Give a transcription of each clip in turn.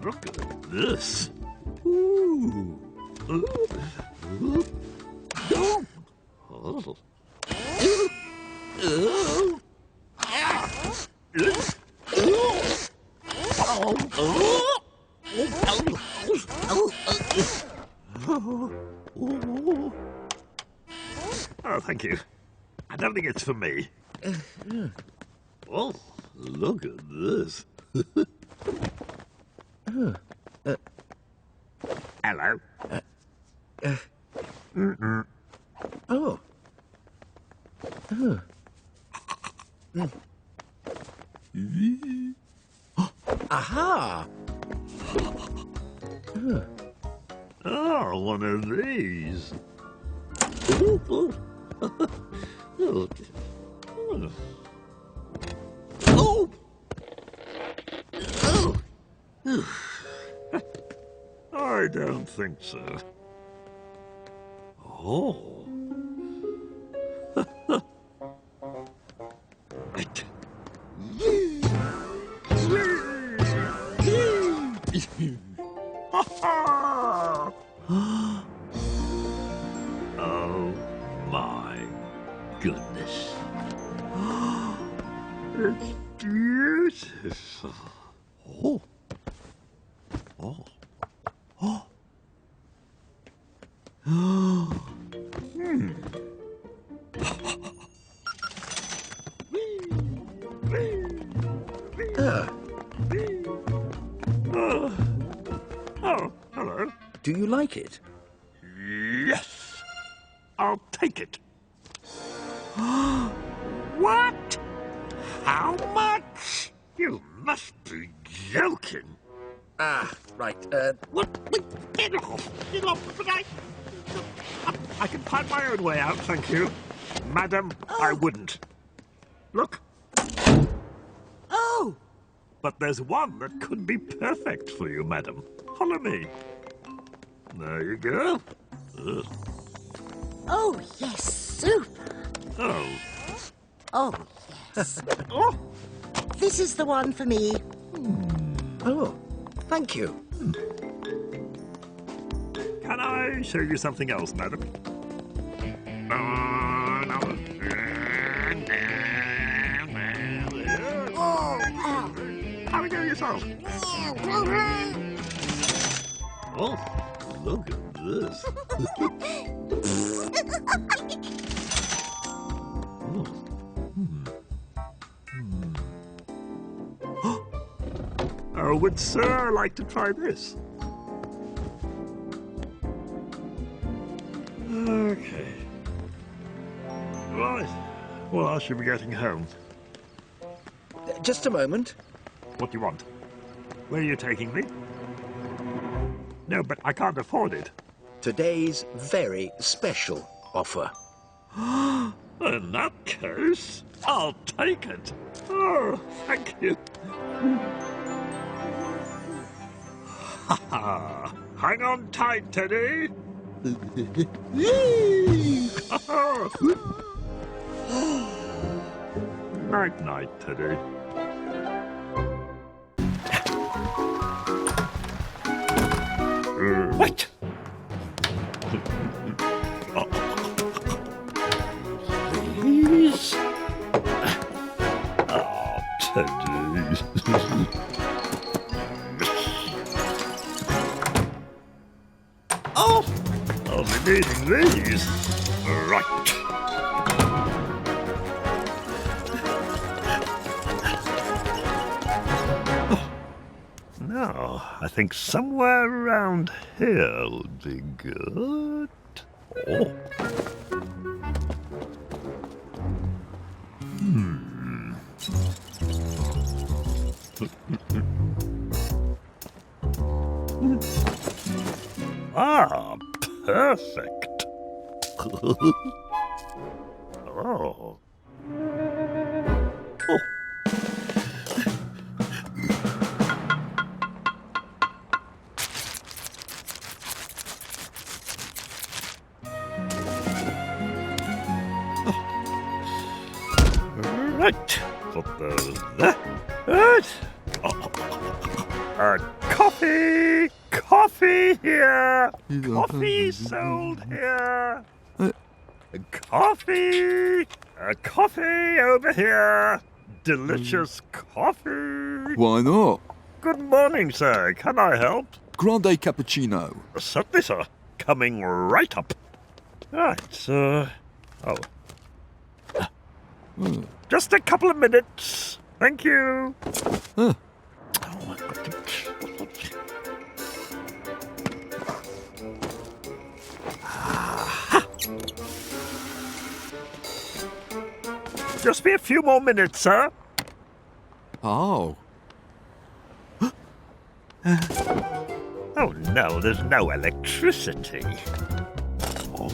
Look at this. Ooh. Ooh. Ooh. Oh. Oh. Oh. Oh, thank you. I don't think it's for me. Oh, look at this. Hello. Oh. Aha! Oh, one of these. Ooh, ooh. Oh. Oh. Oh. I don't think so. Oh. Oh my goodness. It's beautiful. Oh. Oh. Oh. Oh, hello. Do you like it? Yes, I'll take it. What? How much? You must be joking. Ah, right. What? Get off! Get off! But I can find my own way out, thank you. Madam, I wouldn't. Look. Oh! But there's one that could be perfect for you, madam. Follow me. There you go. Oh, yes, super. Oh. Oh, yes. Oh. This is the one for me. Oh, thank you. Can I show you something else, madam? Oh, ow. Have a go yourself. Oh, look at this. Oh, would Sir like to try this? Okay. Right. Well, I should be getting home. Just a moment. What do you want? Where are you taking me? No, but I can't afford it. Today's very special offer. In that case, I'll take it. Oh, thank you. Ha ha! Hang on tight, Teddy. Night, night, Teddy. What? Please. Oh, Teddy. Oh, I'll be needing these. Right. Now, I think somewhere around here would be good. Oh. Ah, perfect. Oh. Oh. Right. Put those there. Right. A coffee. Coffee! Coffee here! Coffee sold here! Coffee! Coffee over here! Delicious coffee! Why not? Good morning, sir. Can I help? Grande cappuccino. Certainly, sir. Coming right up. Right, just a couple of minutes. Thank you. Huh. Just be a few more minutes, sir. Oh. Oh, no, there's no electricity. Oh.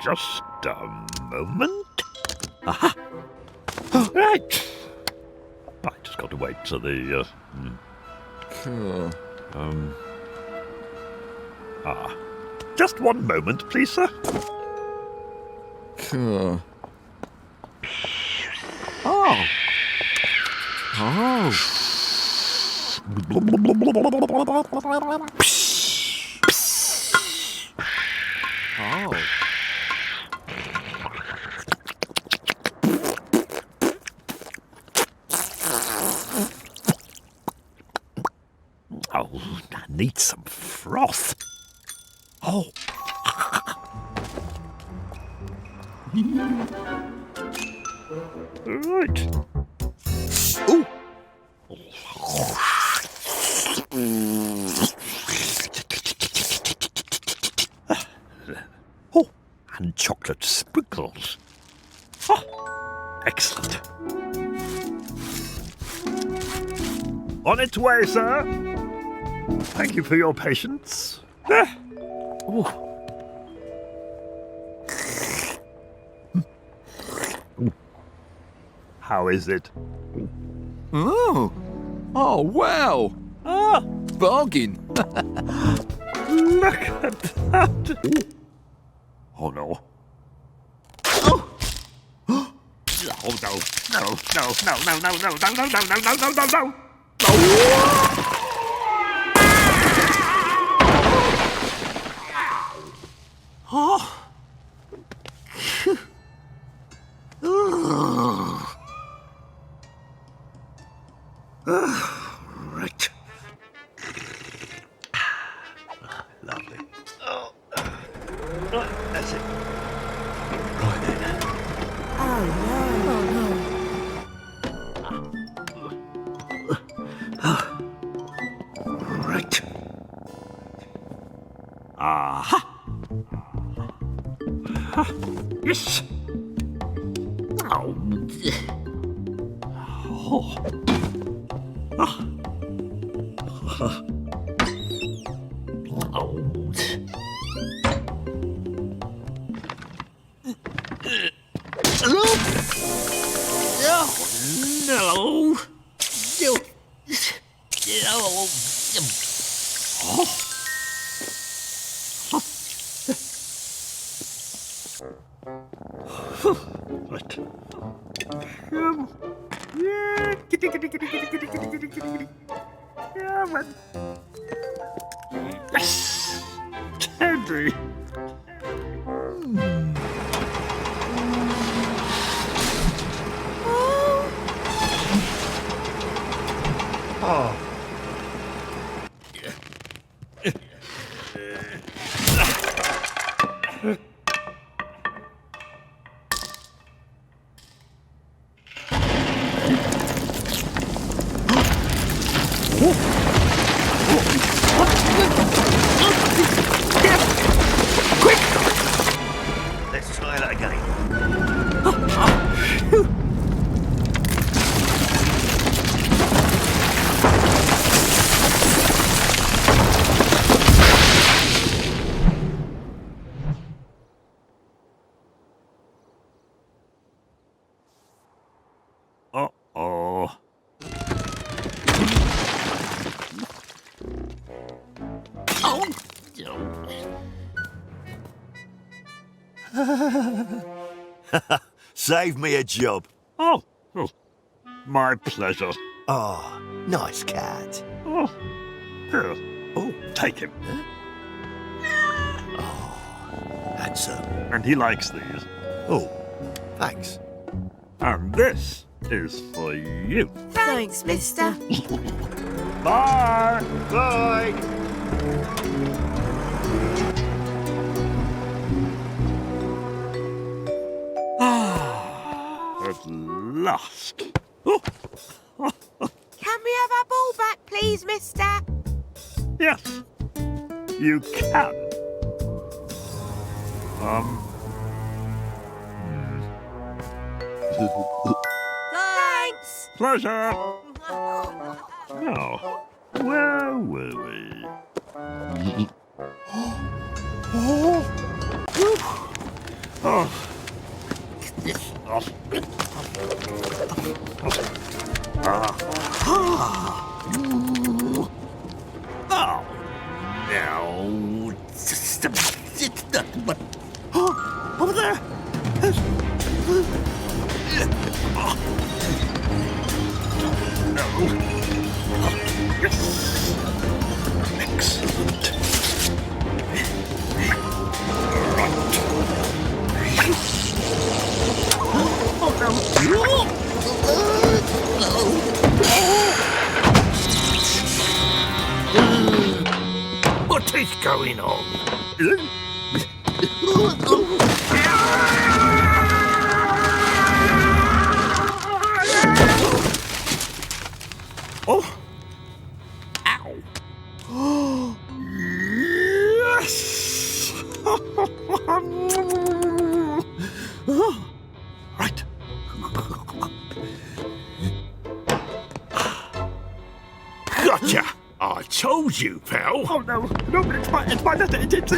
Just a moment. Aha! Right. I just got to wait till the, Just one moment, please, sir. Oh. Oh. Oh. Oh, I need some froth. Oh. Right. Ooh. Oh, and chocolate sprinkles. Oh, excellent. On its way, sir. Thank you for your patience. Ooh. How is it? Oh. Oh, wow. Ah, Bargain. look at that. Oh, no. Oh, no, no, no, no, no, no, no, no, no, no, no, no, no, no, no. Oh. Right. Lovely. Oh. Right, that's it. Right then. Right. Aha! Yes! Oh. Oh. Ah. Oh. No. Right. Yeah. Yeah, man. Yes. Candy. Oh. Quick! Let's try that again. Uh-oh. Save me a job. Oh. Oh. My pleasure. Ah, nice cat. Oh, here. Oh, take him. Handsome. And he likes these. Oh, thanks. And this is for you. Thanks, mister. Bye. Bye. At last. Oh, Can we have our ball back, please, mister? yes, you can. Thanks. Pleasure. Now, where were we? Oh. Oh, no. It's nothing but... Oh, over there. No. Yes. Excellent. Right. What is going on? Oh! Ow! Yes! Right. Gotcha! I told you, pal. Oh no, no, it's my letter. It's.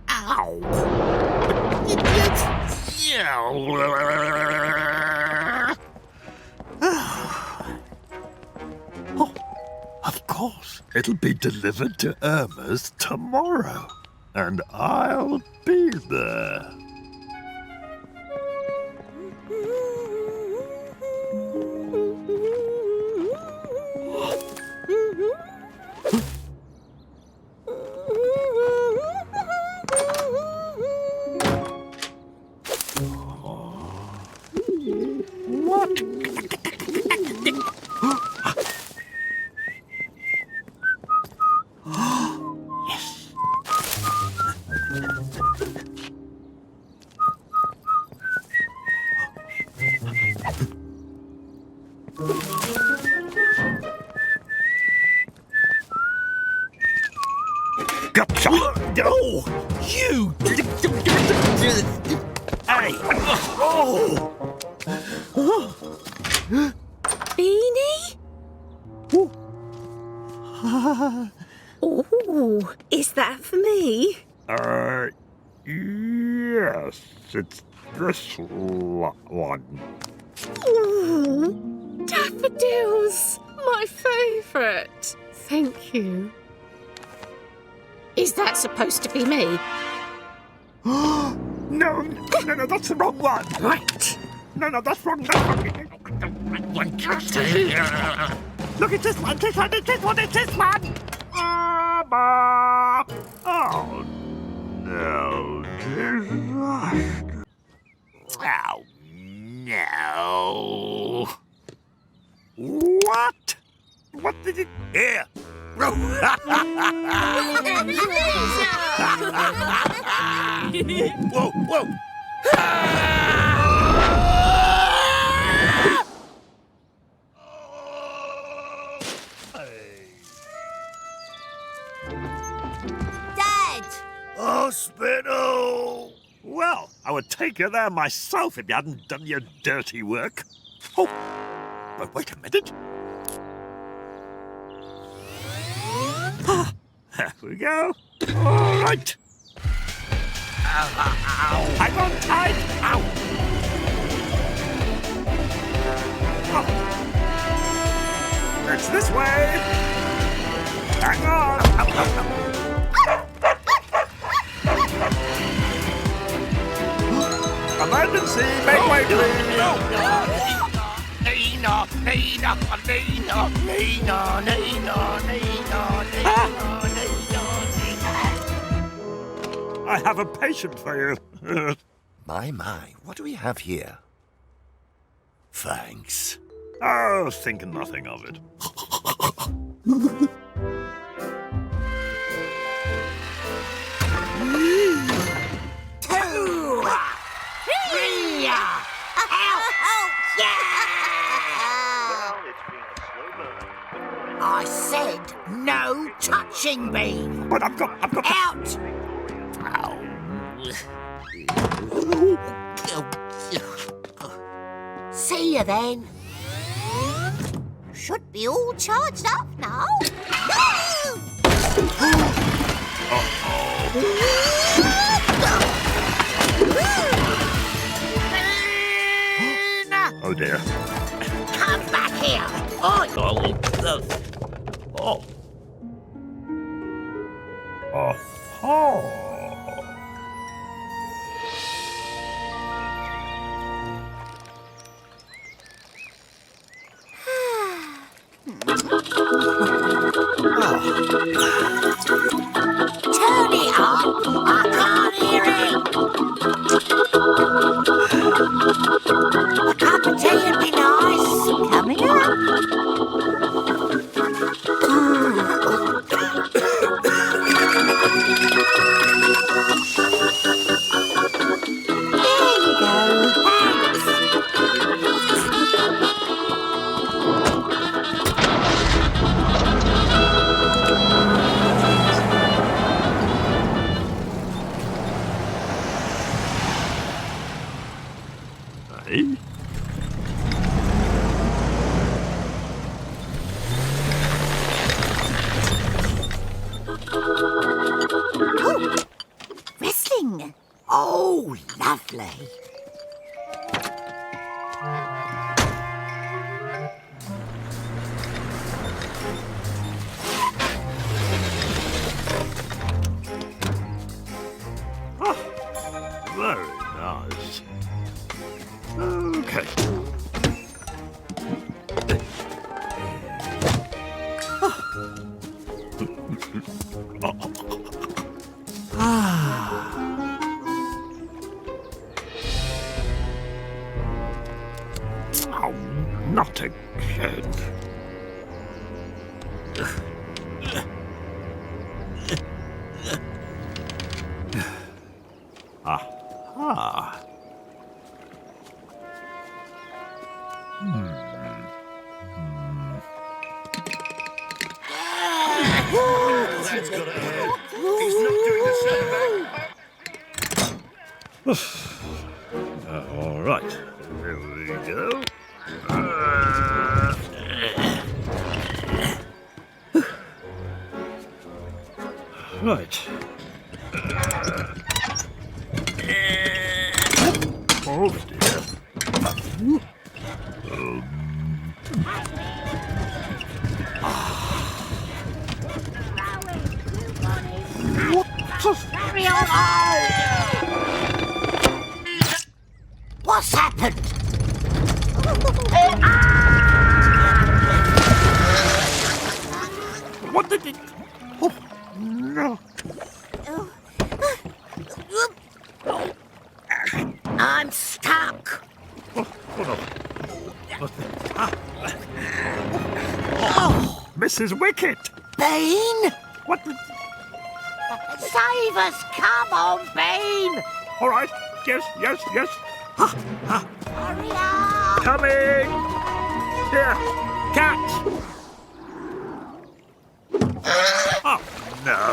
Ow! Oh, of course. It'll be delivered to Irma's tomorrow. And I'll be there. What? Yes. Gotcha! No! You! Hey! Oh! Beanie? Oh, is that for me? Yes, it's this one. Oh, daffodils, my favourite. Thank you. Is that supposed to be me? No, that's the wrong one. Right. No, that's wrong. That's wrong. Look, it's this one. It's this one. Oh, no. Disaster. Oh, no. What? What did it... Here. Whoa, whoa. Dad! Hospital! Well, I would take you there myself if you hadn't done your dirty work. Oh, but wait a minute. There we go. All right. Hang on tight. Ow. Oh. It's this way. Hang on. Emergency. Make way, please! I have a patient for you. My, what do we have here? Thanks. Oh, think nothing of it. I said no touching me. But I've got... Out! See you then. Should be all charged up now. Oh, dear. Come back here. Oi! Oh. Turn it up. I can't hear it. A cup of tea would be nice. Coming up. There you go. Thanks. Hey? Wrestling. Oh, lovely. Very nice. Okay. Oh, not again. Aha. That's got to hurt. He's not doing the same back. All right. Here we go. Right. Oh dear. Carry on. What's happened? What did it? Oh, no. I'm stuck. Mrs Wicket. Bean? What? The... Save us. Come on, Bean. All right. Yes. Hurry up. Coming. Here, cat. Oh no.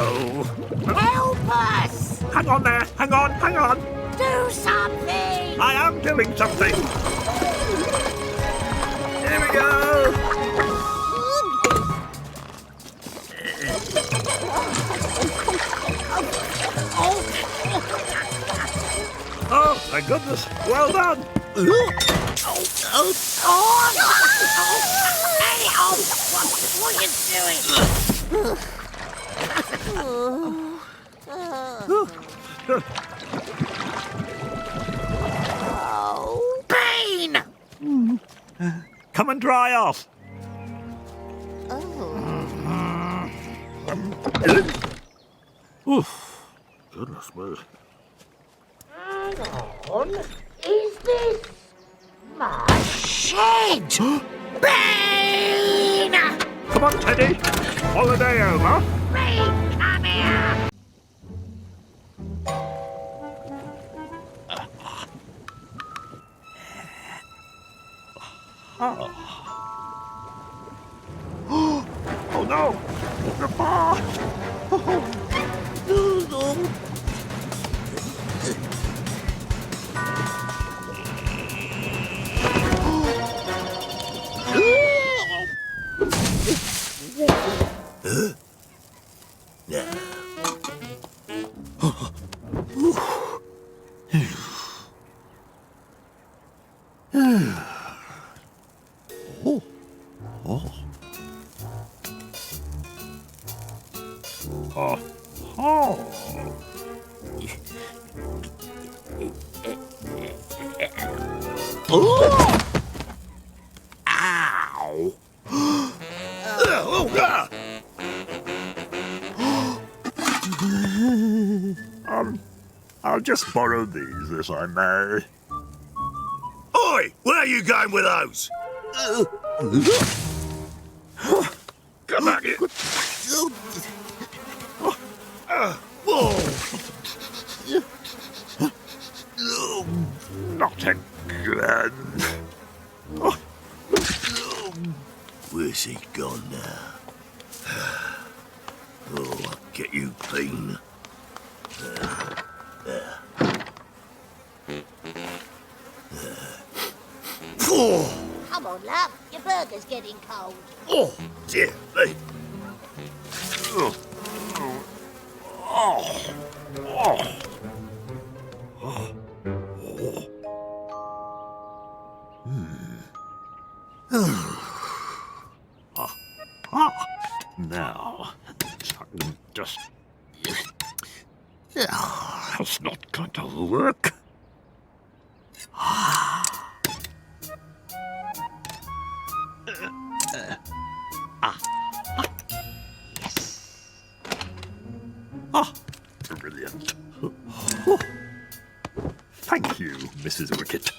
Help us. Hang on there. Hang on. Do something. I am doing something. Here we go. Oh, thank goodness. Well done. What are you doing? Oh, Bean! Come and dry off. Oof. Goodness me. Hang on. Is this my shed? Bean! Come on, Teddy. Holiday over. Bean, come here! Oh no! The bar! Ow! I'll just borrow these, if I may. Oi! Where are you going with those? Come back here. Not again. Where's he gone now? Oh, I'll get you, Bean. Come on, love. Your burger's getting cold. Oh, dear me. Now, just... That's not going to work. Brilliant. Thank you, Mrs. Wicket.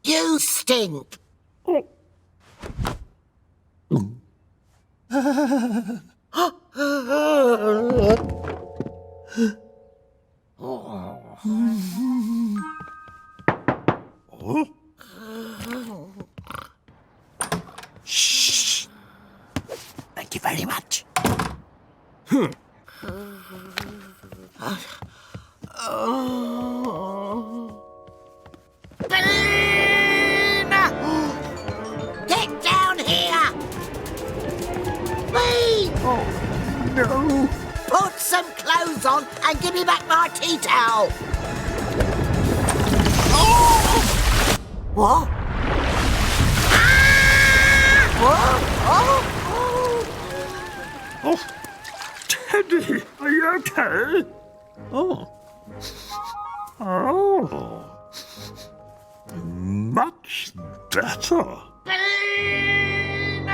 You stink. Shh. Thank you very much. Bean! Get down here! Bean! No. Put some clothes on and give me back my tea towel. Oh! What? Ah! What? Oh, Teddy, are you okay? Oh. Oh. Much better. Bean!